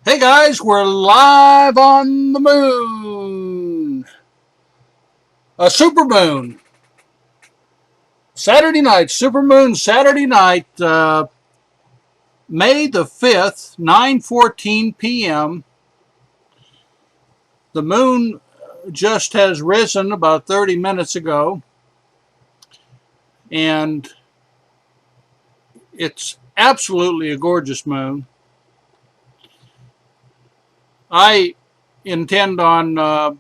Hey guys, we're live on the moon. A supermoon. Saturday night, supermoon Saturday night, May the 5th, 9:14 p.m. The moon just has risen about 30 minutes ago, and it's absolutely a gorgeous moon. I intend on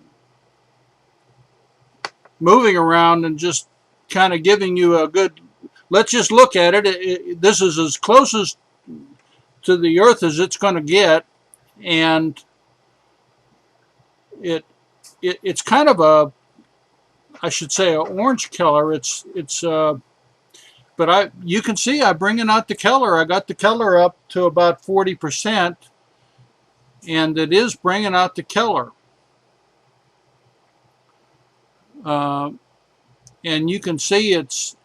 moving around and just kind of giving you a good, let's just look at it. This is as close as to the earth as it's going to get, and it's kind of a, I should say, an orange color. But you can see I'm bringing out the color. I got the color up to about 40%, and it is bringing out the color. And you can see it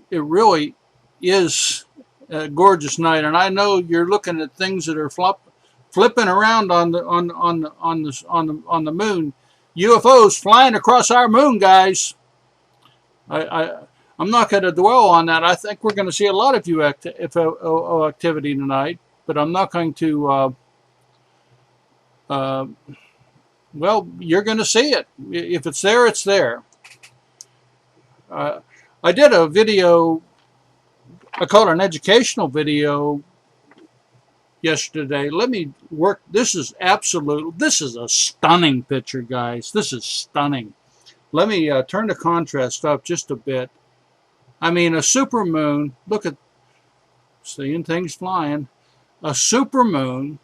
really is a gorgeous night. And I know you're looking at things that are flipping around on the moon. UFOs flying across our moon, guys. I'm not going to dwell on that. I think we're going to see a lot of UFO activity tonight, but I'm not going to. Well, you're going to see it. If it's there, it's there. I did a video. I called it an educational video yesterday. Let me work. This is a stunning picture, guys. This is stunning. Let me turn the contrast up just a bit. I mean, a supermoon. Look at, seeing things flying. A supermoon.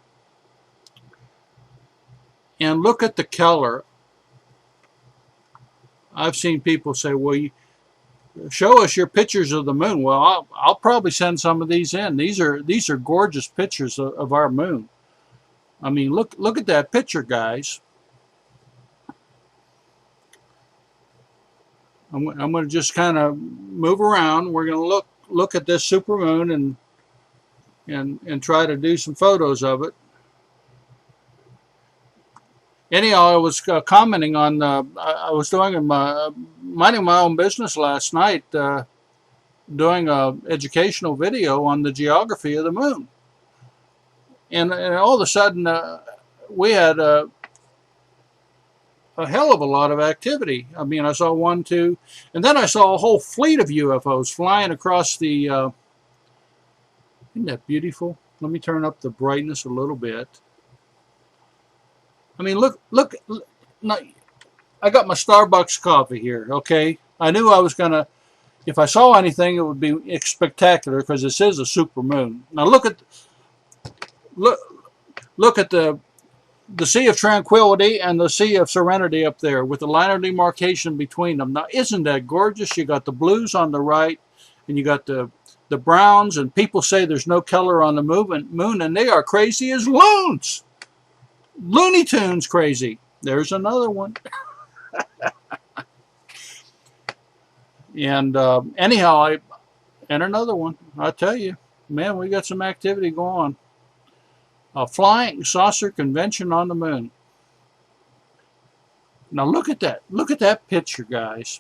And look at the color. I've seen people say, well, show us your pictures of the moon. Well, I'll probably send some of these in. These are gorgeous pictures of our moon. I mean, look at that picture, guys. I'm going to just kind of move around. We're going to look at this supermoon and try to do some photos of it. Anyhow, I was commenting on. I was doing minding my own business last night, doing a educational video on the geography of the moon, and all of a sudden we had a hell of a lot of activity. I mean, I saw one, two, and then I saw a whole fleet of UFOs flying across the. Isn't that beautiful? Let me turn up the brightness a little bit. I mean, look, I got my Starbucks coffee here, okay? I knew I was going to, if I saw anything, it would be spectacular because this is a supermoon. Now look at the Sea of Tranquility and the Sea of Serenity up there with the line of demarcation between them. Now, isn't that gorgeous? You got the blues on the right, and you got the browns, and people say there's no color on the moon, and they are crazy as loons. Looney Tunes crazy. There's another one. And anyhow, and another one. I tell you, man, we got some activity going on. A flying saucer convention on the moon. Now look at that. Look at that picture, guys.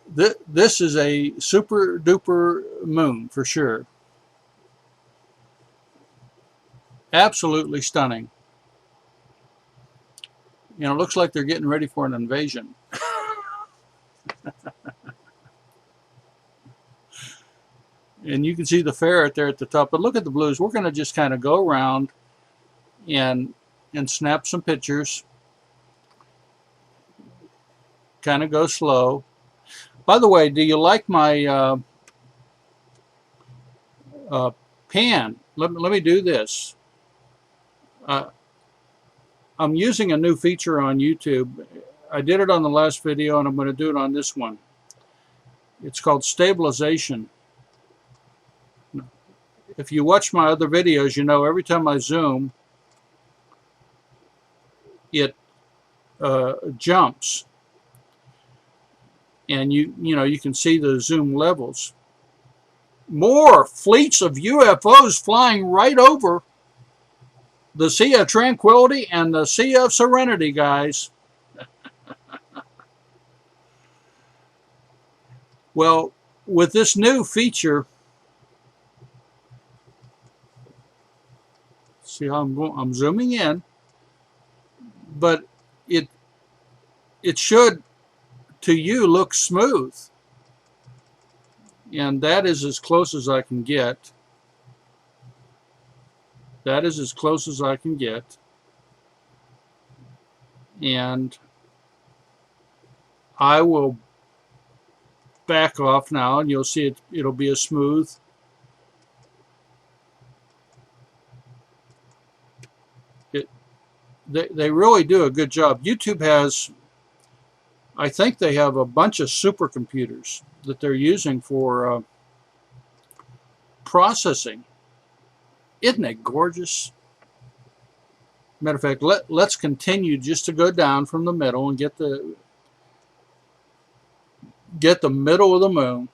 This is a super duper moon for sure. Absolutely stunning. You know, it looks like they're getting ready for an invasion. And you can see the ferret there at the top. But look at the blues. We're going to just kind of go around and snap some pictures. Kind of go slow. By the way, do you like my pan? Let me do this. I'm using a new feature on YouTube. I did it on the last video, and I'm going to do it on this one. It's called stabilization. If you watch my other videos, you know every time I zoom, it jumps, and you know you can see the zoom levels. more fleets of UFOs flying right over the Sea of Tranquility and the Sea of Serenity, guys. Well, with this new feature, see how I'm zooming in, but it should to you look smooth, and that is as close as I can get. That is as close as I can get, and I will back off now, and you'll see it'll be a smooth. They really do a good job. YouTube has, I think they have a bunch of supercomputers that they're using for processing. Isn't it gorgeous? Matter of fact, let's continue just to go down from the middle and get the middle of the moon.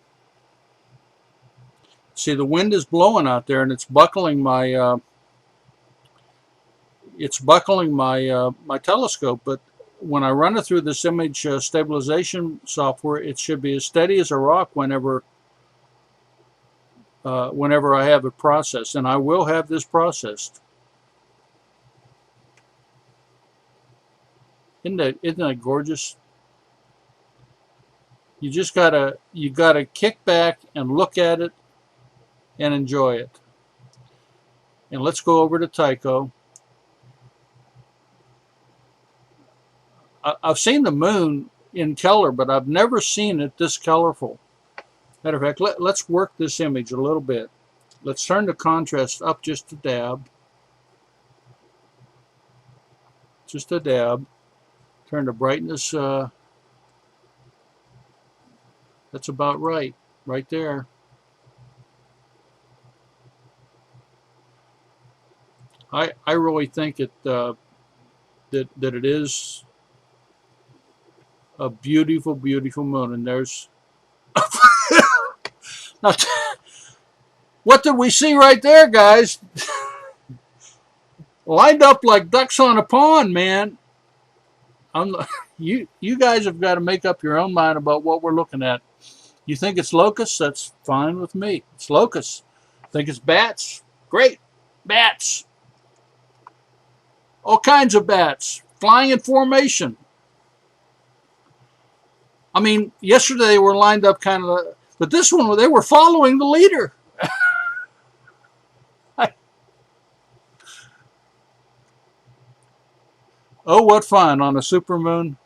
See, the wind is blowing out there, and it's buckling my my telescope. But when I run it through this image stabilization software, it should be as steady as a rock whenever I have it processed, and I will have this processed. Isn't that gorgeous? You just gotta kick back and look at it and enjoy it. And let's go over to Tycho. I've seen the moon in color, but I've never seen it this colorful. Matter of fact, let's work this image a little bit. Let's turn the contrast up just a dab. Just a dab. Turn the brightness, that's about right there. I really think that it is a beautiful, beautiful moon. And there's now, what did we see right there, guys? Lined up like ducks on a pond, man. You guys have got to make up your own mind about what we're looking at. You think it's locusts? That's fine with me. It's locusts. Think it's bats? Great. Bats. All kinds of bats. Flying in formation. I mean, yesterday they were lined up kind of, but this one they were following the leader. Oh, what fun on a supermoon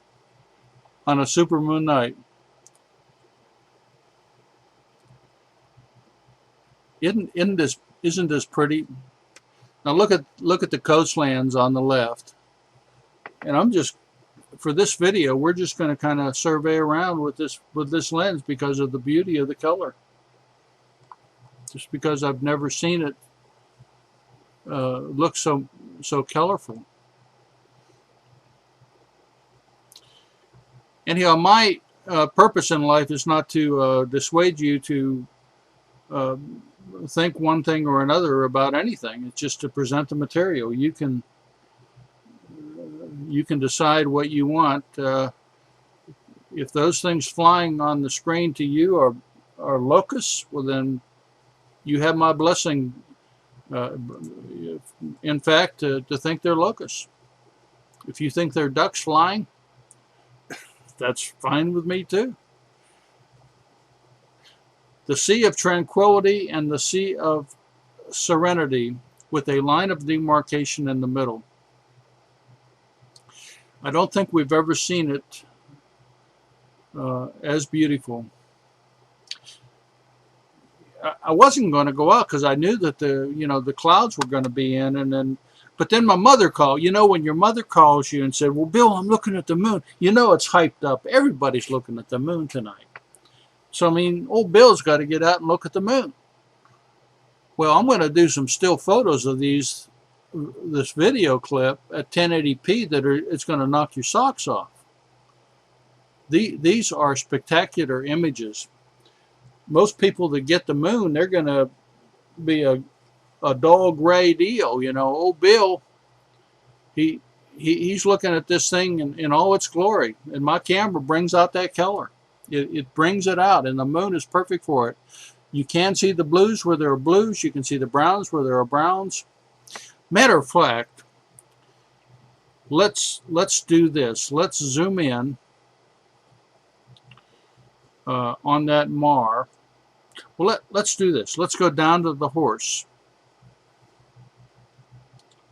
night. Isn't this pretty? Now look at the coastlands on the left. And I'm just, for this video, we're just going to kind of survey around with this lens because of the beauty of the color. Just because I've never seen it look so colorful. Anyhow, my purpose in life is not to dissuade you to think one thing or another about anything. It's just to present the material. You can decide what you want. If those things flying on the screen to you are locusts, well then you have my blessing. In fact, to think they're locusts. If you think they're ducks flying, that's fine with me too. The Sea of Tranquility and the Sea of Serenity with a line of demarcation in the middle. I don't think we've ever seen it as beautiful. I wasn't going to go out because I knew that the clouds were going to be in, but then my mother called. You know, when your mother calls you and said, "Well, Bill, I'm looking at the moon," you know it's hyped up. Everybody's looking at the moon tonight. So I mean, old Bill's got to get out and look at the moon. Well, I'm going to do some still photos of this video clip at 1080p it's going to knock your socks off. These are spectacular images. most people that get the moon, they're going to be a dull gray deal. You know, old Bill, he, he's looking at this thing in all its glory, and my camera brings out that color. It brings it out, and the moon is perfect for it. You can see the blues where there are blues. You can see the browns where there are browns. Matter of fact, let's do this. Let's zoom in on that Mar. Well, let's do this. Let's go down to the horse.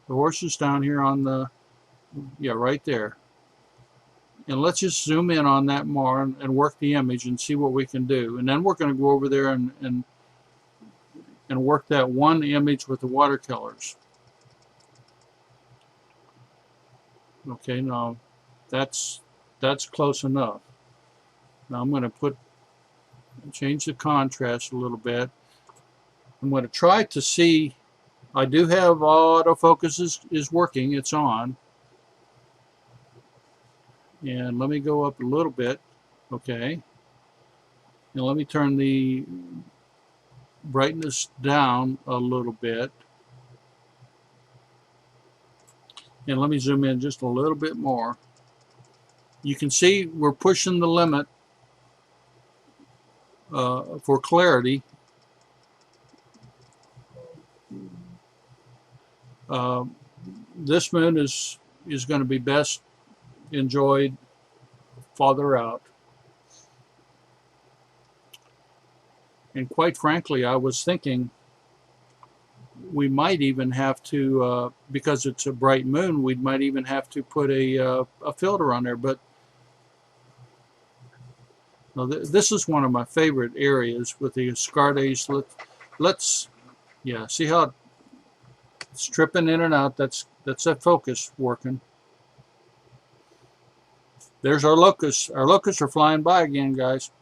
The horse is down here on the, yeah, right there. And let's just zoom in on that Mar and work the image and see what we can do. And then we're going to go over there and work that one image with the watercolors. Okay, now that's close enough. Now I'm going to change the contrast a little bit. I'm going to try to see. I do have autofocus is working. It's on. And let me go up a little bit. Okay. And let me turn the brightness down a little bit. And let me zoom in just a little bit more. You can see we're pushing the limit for clarity. This moon is going to be best enjoyed farther out. And quite frankly, I was thinking we might even have to, because it's a bright moon, we might even have to put a filter on there. But no, this is one of my favorite areas with the Ascartes. Let's, yeah, see how it's tripping in and out. That's that focus working. There's our locusts. Our locusts are flying by again, guys.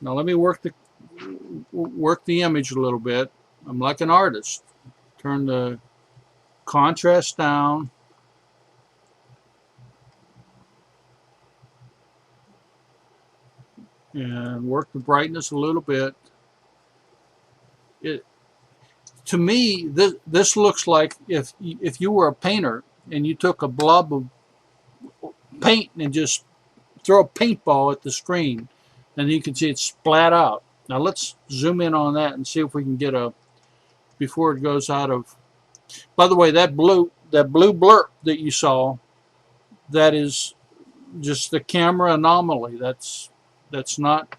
Now let me work the image a little bit. I'm like an artist. Turn the contrast down. And work the brightness a little bit. To me, this looks like if you were a painter and you took a blob of paint and just throw a paintball at the screen, and you can see it splat out. Now let's zoom in on that and see if we can get a, before it goes out of. By the way, that blue blurb that you saw, that is just the camera anomaly. That's not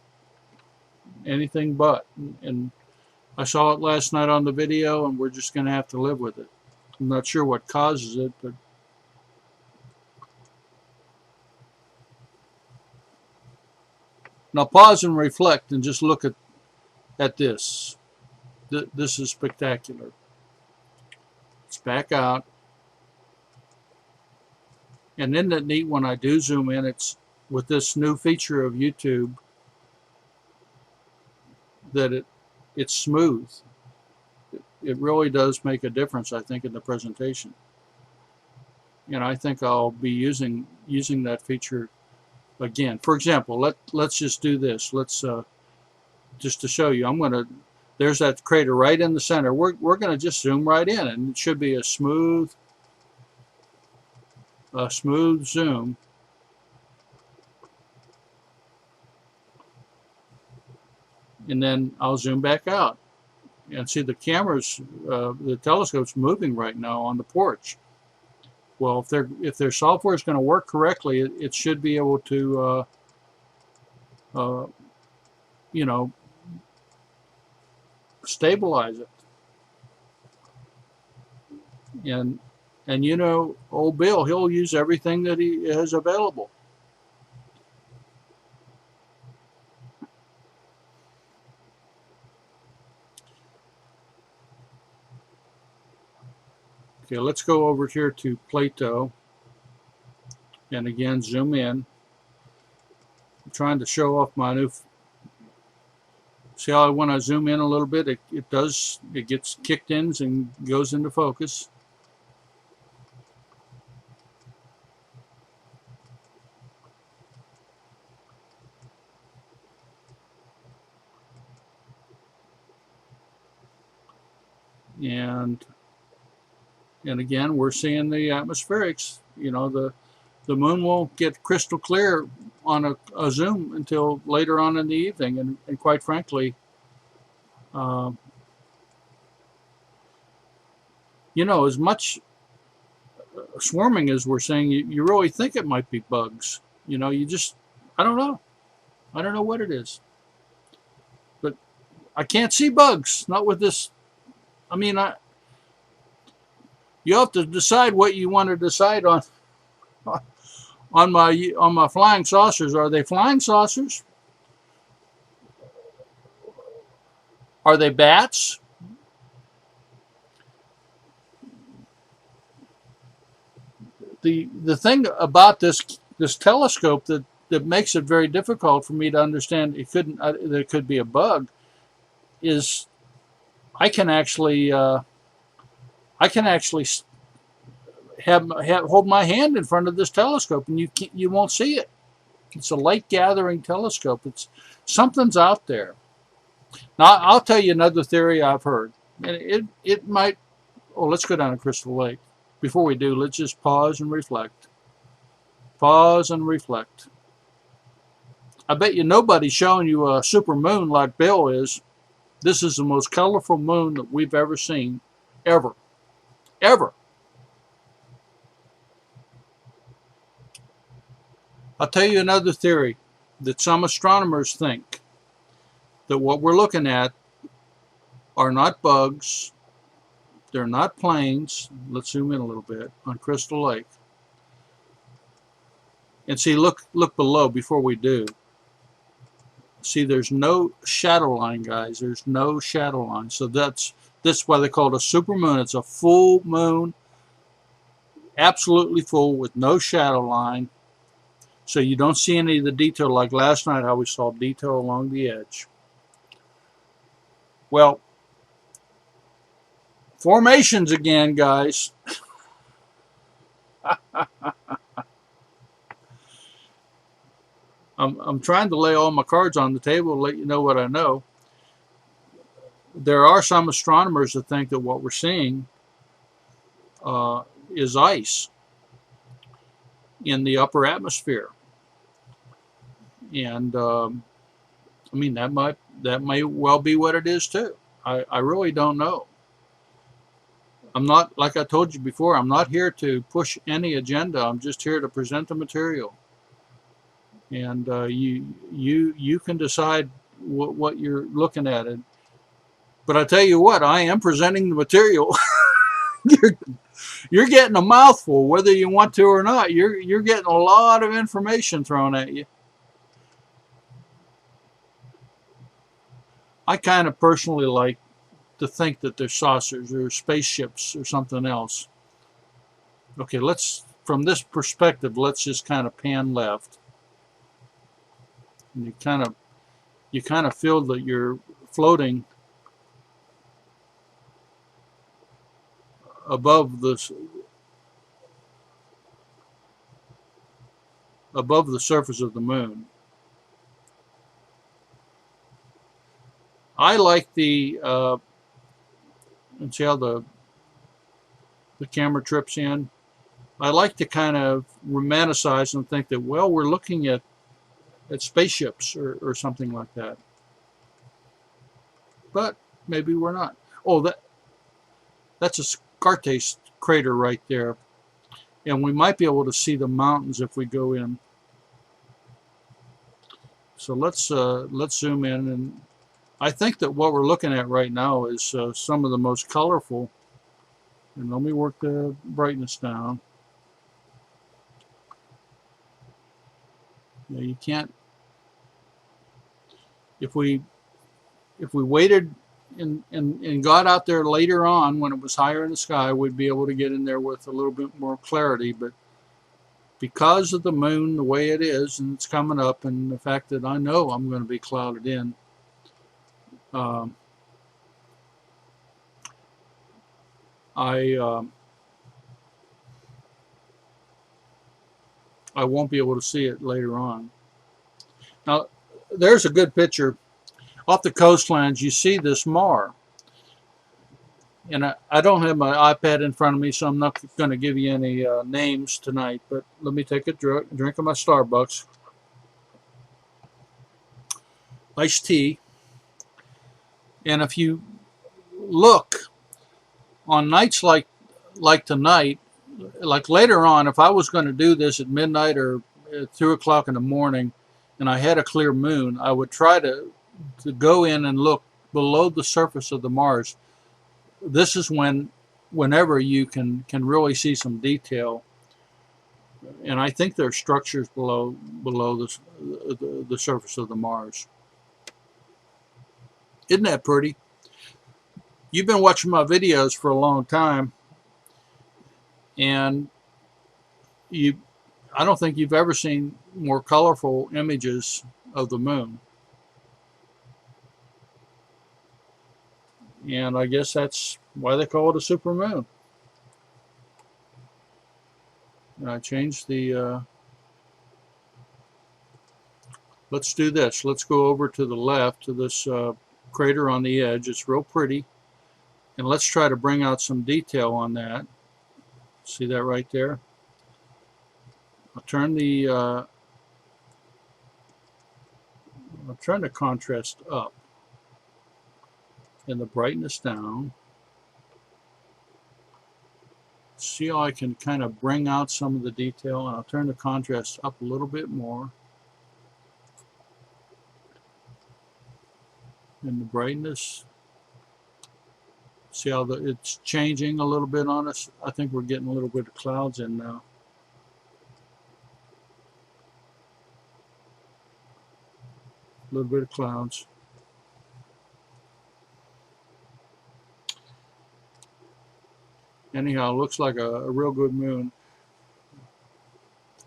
anything but. And I saw it last night on the video, and we're just going to have to live with it. I'm not sure what causes it, but now pause and reflect and just look at this. This is spectacular. It's back out. And isn't it neat when I do zoom in, it's with this new feature of YouTube that it's smooth. It really does make a difference, I think, in the presentation. And I think I'll be using that feature again. For example, let's just do this. Let's just to show you. There's that crater right in the center. We're going to just zoom right in, and it should be a smooth zoom. And then I'll zoom back out and see the cameras, the telescope's moving right now on the porch. Well, if their software is going to work correctly, it should be able to, you know, stabilize it. And you know, old Bill, he'll use everything that he has available. Okay, let's go over here to Plato. And again, zoom in. I'm trying to show off my new. See how when I zoom in a little bit, it gets kicked in and goes into focus. and again, we're seeing the atmospherics. You know, the moon won't get crystal clear on a zoom until later on in the evening, and quite frankly, uh, you know, as much swarming as we're seeing, you really think it might be bugs. You know, you just, I don't know. I don't know what it is. But I can't see bugs, not with this. I mean, you have to decide what you want to decide on my flying saucers. Are they flying saucers? Are they bats? The thing about this telescope that makes it very difficult for me to understand there could be a bug is I can actually hold my hand in front of this telescope and you won't see it. It's a light gathering telescope. It's something's out there. Now I'll tell you another theory I've heard, and it might. Oh, let's go down to Crystal Lake. Before we do, let's just pause and reflect. Pause and reflect. I bet you nobody's showing you a super moon like Bill is. This is the most colorful moon that we've ever seen, ever, ever. I'll tell you another theory that some astronomers think that what we're looking at are not bugs, they're not planes. Let's zoom in a little bit on Crystal Lake. And see, look below before we do. See, there's no shadow line, guys. There's no shadow line. So that's why they call it a supermoon. It's a full moon, absolutely full with no shadow line. So you don't see any of the detail like last night, how we saw detail along the edge. Well, formations again, guys. I'm trying to lay all my cards on the table to let you know what I know. There are some astronomers that think that what we're seeing is ice in the upper atmosphere, and I mean that may well be what it is too. I really don't know. I'm not, like I told you before, I'm not here to push any agenda. I'm just here to present the material, and you can decide what you're looking at. It. But I tell you what, I am presenting the material. You're getting a mouthful, whether you want to or not. You're getting a lot of information thrown at you. I kind of personally like to think that they're saucers or spaceships or something else. Okay, from this perspective, let's just kind of pan left. And you kind of feel that you're floating above the surface of the moon. I like and see how the camera trips in. I like to kind of romanticize and think that, well, we're looking at spaceships or something like that. But maybe we're not. Oh, that's a Scartace crater right there. And we might be able to see the mountains if we go in. So let's zoom in, and I think that what we're looking at right now is some of the most colorful. And let me work the brightness down. Yeah, you can't. If we waited and got out there later on when it was higher in the sky, we'd be able to get in there with a little bit more clarity. But because of the moon, the way it is, and it's coming up, and the fact that I know I'm going to be clouded in, I won't be able to see it later on. Now, there's a good picture. Off the coastlands, you see this mar. And I don't have my iPad in front of me, so I'm not going to give you any names tonight. But let me take a drink of my Starbucks iced tea. And if you look on nights like tonight, like later on, if I was going to do this at midnight or at 2 o'clock in the morning, and I had a clear moon, I would try to go in and look below the surface of the Mars. This is whenever you can really see some detail, and I think there's structures below the surface of the Mars. Isn't that pretty? You've been watching my videos for a long time, and you I don't think you've ever seen more colorful images of the moon. And I guess that's why they call it a supermoon. And I changed the, let's do this. Let's go over to the left to this crater on the edge. It's real pretty. And let's try to bring out some detail on that. See that right there? I'll turn the contrast up and the brightness down. See how I can kind of bring out some of the detail, and I'll turn the contrast up a little bit more. And the brightness. See how it's changing a little bit on us? I think we're getting a little bit of clouds in now. A little bit of clouds. Anyhow, it looks like a real good moon.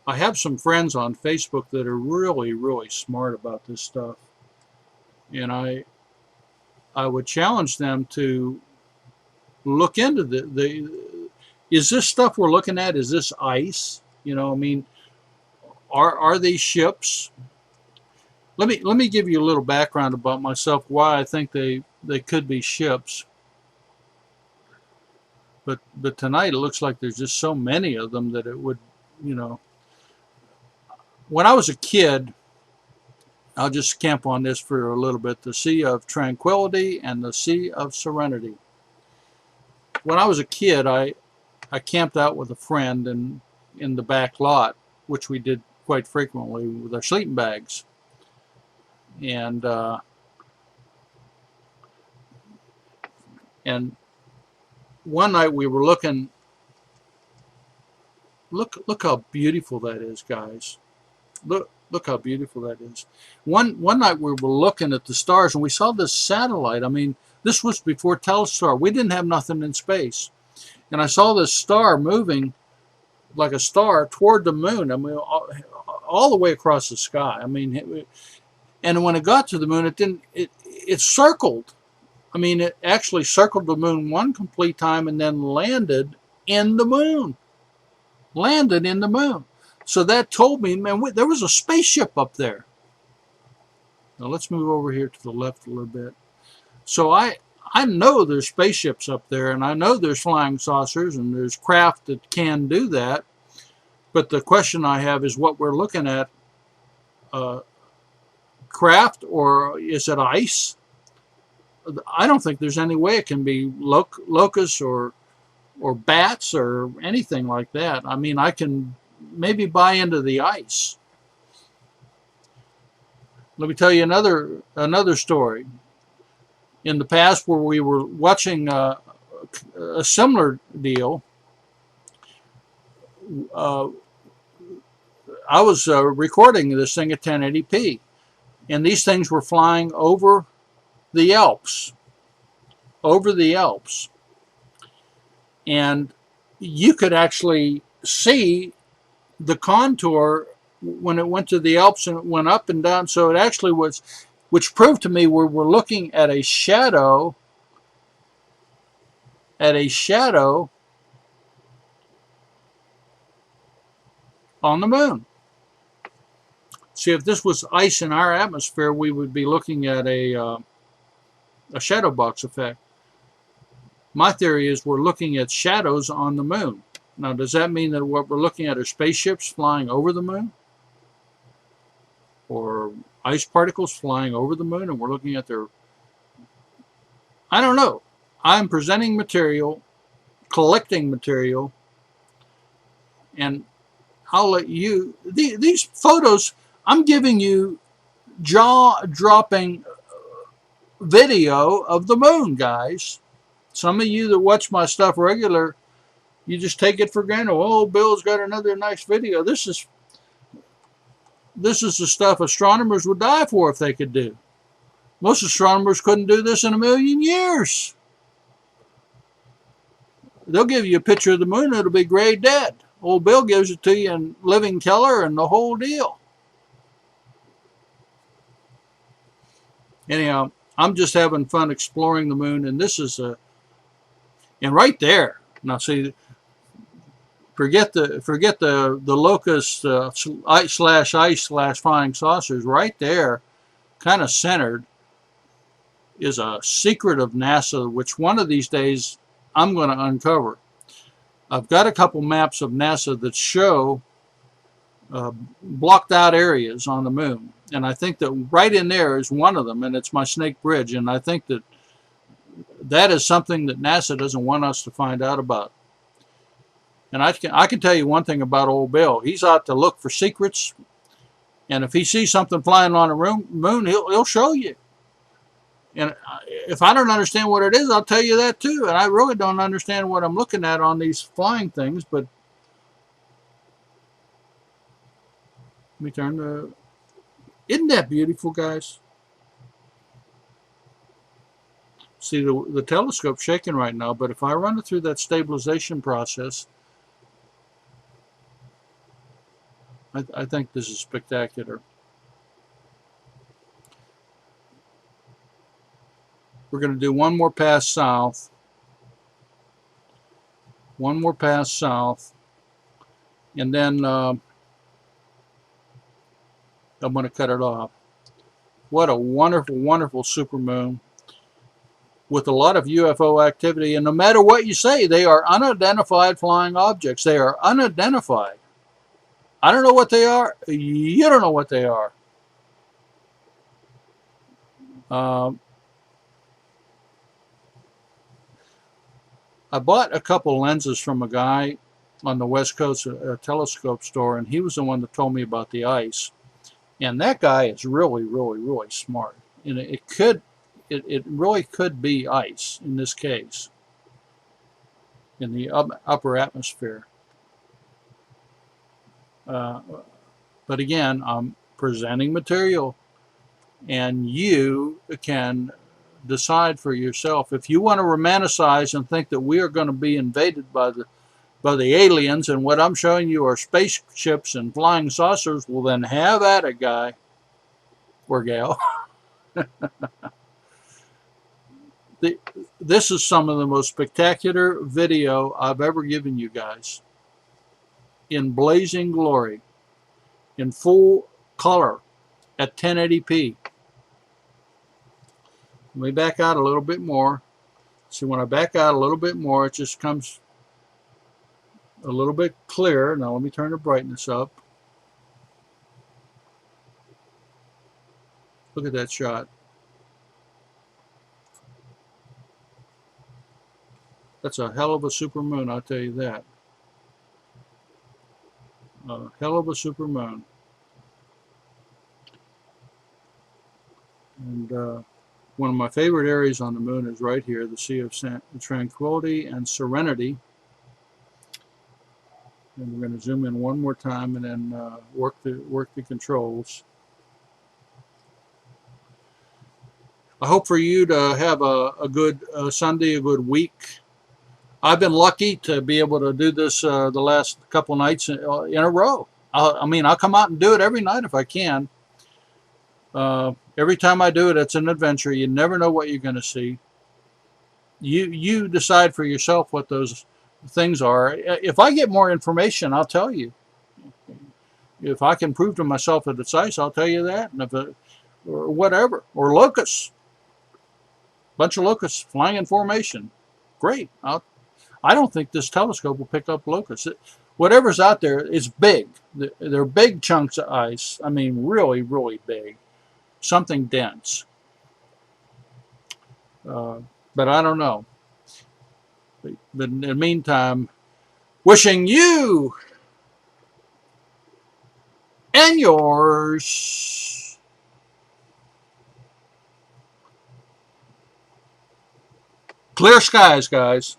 I have some friends on Facebook that are really, really smart about this stuff. And I would challenge them to look into is this stuff we're looking at, is this ice? You know, I mean, are these ships? Let me give you a little background about myself, why I think they could be ships. But tonight it looks like there's just so many of them that it would, you know. When I was a kid, I'll just camp on this for a little bit, the Sea of Tranquility and the Sea of Serenity. When I was a kid, I camped out with a friend in the back lot, which we did quite frequently with our sleeping bags. And one night we were looking. Look how beautiful that is, guys. Look how beautiful that is. One night we were looking at the stars and we saw this satellite. I mean, this was before Telstar. We didn't have nothing in space, and I saw this star moving like a star toward the moon. I mean, all the way across the sky. I mean, and when it got to the moon, it circled. I mean, it actually circled the moon one complete time and then landed in the moon. Landed in the moon. So that told me, man, there was a spaceship up there. Now let's move over here to the left a little bit. So I know there's spaceships up there, and I know there's flying saucers, and there's craft that can do that. But the question I have is what we're looking at, craft, or is it ice? I don't think there's any way it can be locusts or bats or anything like that. I mean, I can maybe buy into the ice. Let me tell you another story. In the past, where we were watching a similar deal, I was recording this thing at 1080p, and these things were flying over the Alps, and you could actually see the contour when it went to the Alps, and it went up and down. So it actually was, which proved to me we're looking at a shadow on the moon. See, if this was ice in our atmosphere, we would be looking at a shadow box effect. My theory is we're looking at shadows on the moon. Now, does that mean that what we're looking at are spaceships flying over the moon? Or ice particles flying over the moon and we're looking at their... I don't know. I'm presenting material, collecting material, and I'll let you... These photos, I'm giving you jaw-dropping video of the moon, guys. Some of you that watch my stuff regular, you just take it for granted. Oh, Bill's got another nice video. This is the stuff astronomers would die for if they could do. Most astronomers couldn't do this in a million years. They'll give you a picture of the moon, it'll be gray dead. Old Bill gives it to you in living color and the whole deal. Anyhow, I'm just having fun exploring the moon, and this is and right there. Now see, forget the locust ice flying saucers. Right there, kind of centered, is a secret of NASA, which one of these days I'm going to uncover. I've got a couple maps of NASA that show blocked out areas on the moon, and I think that right in there is one of them, and it's my Snake Bridge, and I think that that is something that NASA doesn't want us to find out about. And I can tell you one thing about old Bill. He's out to look for secrets, and if he sees something flying on the moon, he'll show you. And if I don't understand what it is, I'll tell you that too. And I really don't understand what I'm looking at on these flying things, but let me turn the... Isn't that beautiful, guys? See, the telescope's shaking right now, but if I run it through that stabilization process, I think this is spectacular. We're going to do one more pass south. One more pass south. And then I'm going to cut it off. What a wonderful, wonderful supermoon with a lot of UFO activity. And no matter what you say, they are unidentified flying objects. They are unidentified. I don't know what they are. You don't know what they are. I bought a couple lenses from a guy on the West Coast, a telescope store, and he was the one that told me about the ice. And that guy is really, really, really smart. And it really could be ice in this case, in the upper atmosphere. But again, I'm presenting material, and you can decide for yourself. If you want to romanticize and think that we are going to be invaded by the aliens, and what I'm showing you are spaceships and flying saucers, well then have at it, guy or gal. This is some of the most spectacular video I've ever given you guys, in blazing glory, in full color at 1080p. Let me back out a little bit more. See, when I back out a little bit more, it just comes a little bit clearer. Now let me turn the brightness up. Look at that shot. That's a hell of a supermoon, I'll tell you that. A hell of a supermoon. And one of my favorite areas on the moon is right here, the Sea of Tranquility and Serenity. And we're going to zoom in one more time and then work the controls. I hope for you to have a good Sunday, a good week. I've been lucky to be able to do this the last couple nights in a row. I'll come out and do it every night if I can. Every time I do it, it's an adventure. You never know what you're going to see. You decide for yourself what those things are. If I get more information, I'll tell you. If I can prove to myself that it's ice, I'll tell you that. And if or whatever. Or locusts. Bunch of locusts flying in formation. great. I don't think this telescope will pick up locusts. Whatever's out there is big. They're big chunks of ice. I mean, really, really big. Something dense. Uh, but I don't know. But in the meantime, wishing you and yours clear skies, guys.